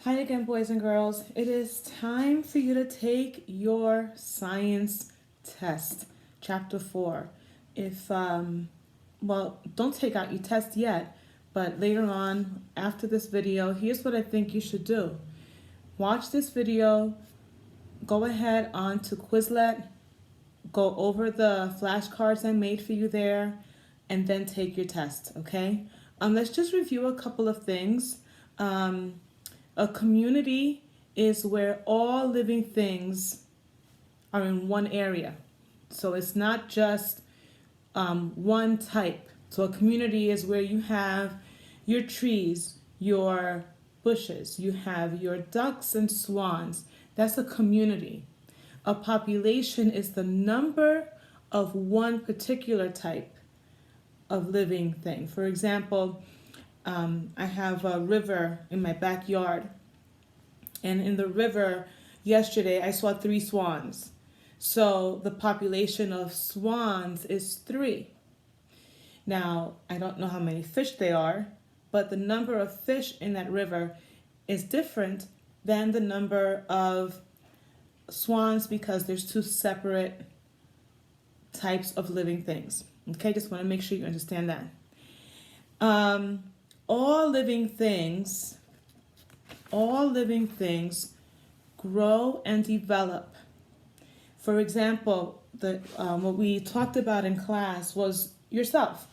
Hi again, boys and girls. It is time for you to take your science test, chapter 4. If, don't take out your test yet, but later on, after this video, here's what I think you should do. Watch this video, go ahead on to Quizlet, go over the flashcards I made for you there, and then take your test, okay? Let's just review a couple of things. A community is where all living things are in one area. So it's not just one type. So a community is where you have your trees, your bushes, you have your ducks and swans. That's a community. A population is the number of one particular type of living thing. For example, I have a river in my backyard, and in the river yesterday I saw 3 swans. So the population of swans is 3. Now, I don't know how many fish they are, but the number of fish in that river is different than the number of swans because there's 2 separate types of living things. Okay, just want to make sure you understand that. All living things grow and develop. For example, what we talked about in class was yourself.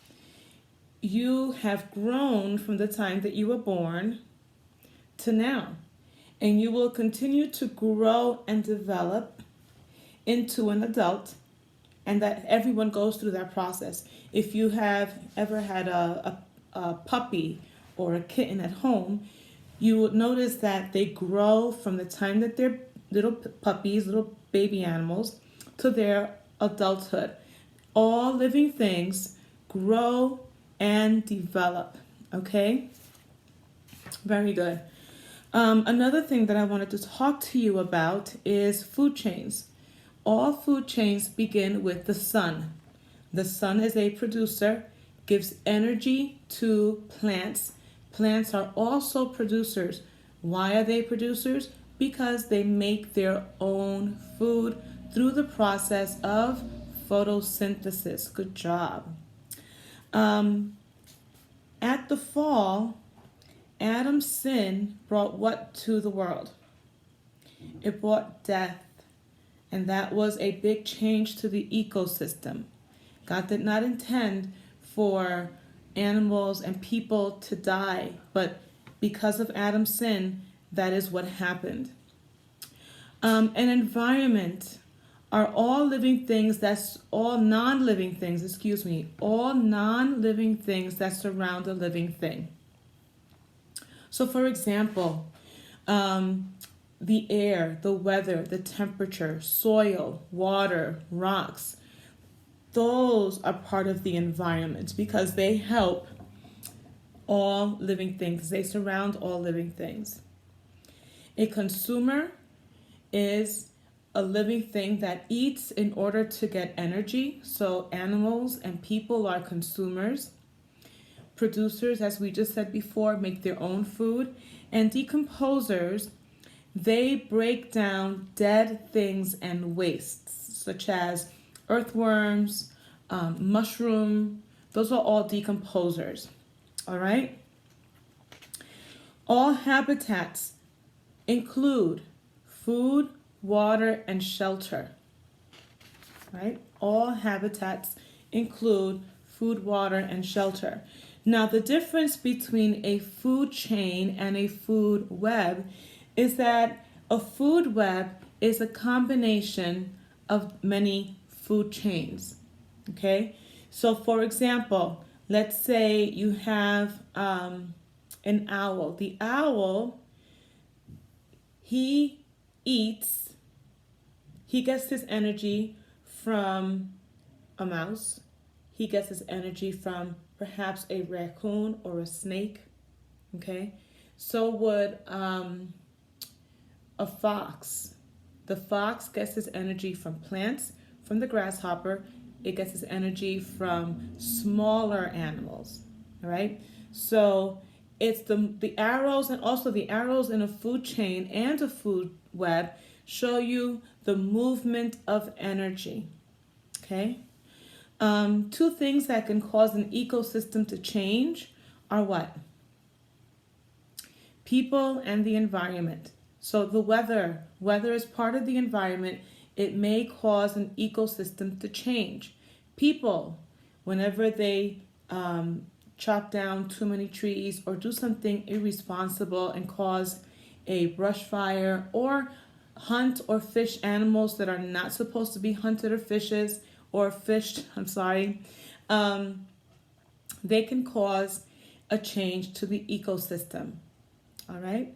You have grown from the time that you were born to now, and you will continue to grow and develop into an adult, and that everyone goes through that process. If you have ever had a puppy or a kitten at home, you would notice that they grow from the time that they're little puppies, little baby animals, to their adulthood. All living things grow and develop, okay? Very good. Another thing that I wanted to talk to you about is food chains. All food chains begin with the sun. The sun is a producer, gives energy to plants. Plants are also producers. Why are they producers? Because they make their own food through the process of photosynthesis. Good job. At the fall, Adam's sin brought what to the world? It brought death. And that was a big change to the ecosystem. God did not intend for animals and people to die, but because of Adam's sin, that is what happened. An environment are all living things, that's all non-living things, all non-living things that surround a living thing. So for example, the air, the weather, the temperature, soil, water, rocks, those are part of the environment because they help all living things. They surround all living things. A consumer is a living thing that eats in order to get energy. So animals and people are consumers. Producers, as we just said before, make their own food. And decomposers, they break down dead things and wastes, such as earthworms, mushroom. Those are all decomposers. All right? All habitats include food, water, and shelter. Right? All habitats include food, water, and shelter. Now, the difference between a food chain and a food web is that a food web is a combination of many food chains. Okay? So, for example, let's say you have an owl. The owl, he gets his energy from a mouse. He gets his energy from perhaps a raccoon or a snake. Okay? So would a fox. The fox gets his energy from plants, from the grasshopper. It gets its energy from smaller animals. All right? So It's the arrows, and also the arrows in a food chain and a food web show you the movement of energy. Okay? Two things that can cause an ecosystem to change are what? People and the environment. So the weather is part of the environment. It may cause an ecosystem to change. People, whenever they chop down too many trees or do something irresponsible and cause a brush fire, or hunt or fish animals that are not supposed to be hunted or fished, they can cause a change to the ecosystem. All right.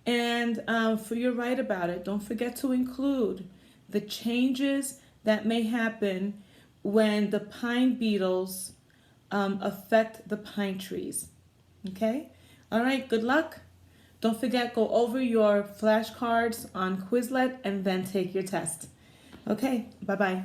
And for you're right about it, don't forget to include the changes that may happen when the pine beetles affect the pine trees. Okay? All right, good luck. Don't forget, go over your flashcards on Quizlet and then take your test. Okay, bye-bye.